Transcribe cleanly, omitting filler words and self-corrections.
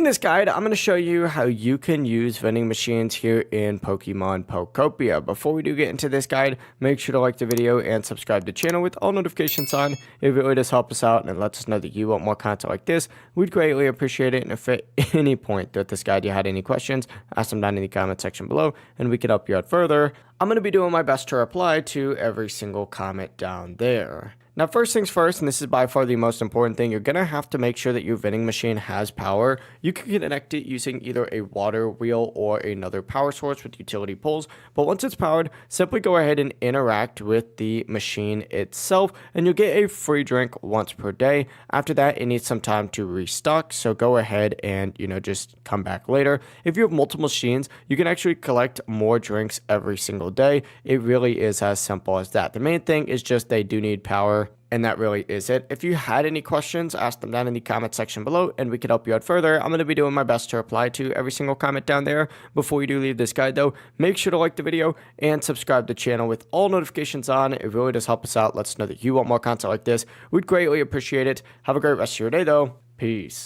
this guide, I'm going to show you how you can use vending machines here in Pokemon Pokopia. Before we do get into this guide, make sure to like the video and subscribe to the channel with all notifications on. It really does help us out and it lets us know that you want more content like this. We'd greatly appreciate it. And if at any point throughout this guide you had any questions, ask them down in the comment section below and we can help you out further. I'm going to be doing my best to reply to every single comment down there. Now, first things first, and this is by far the most important thing, you're going to have to make sure that your vending machine has power. You can connect it using either a water wheel or another power source with utility poles. But once it's powered, simply go ahead and interact with the machine itself, and you'll get a free drink once per day. After that, it needs some time to restock, so go ahead and, just come back later. If you have multiple machines, you can actually collect more drinks every single day. It really is as simple as that. The main thing is just they do need power. And that really is it. If you had any questions, ask them down in the comment section below and we can help you out further. I'm going to be doing my best to reply to every single comment down there. Before you do leave this guide though, make sure to like the video and subscribe to the channel with all notifications on. It really does help us out. Let us know that you want more content like this. We'd greatly appreciate it. Have a great rest of your day though. Peace.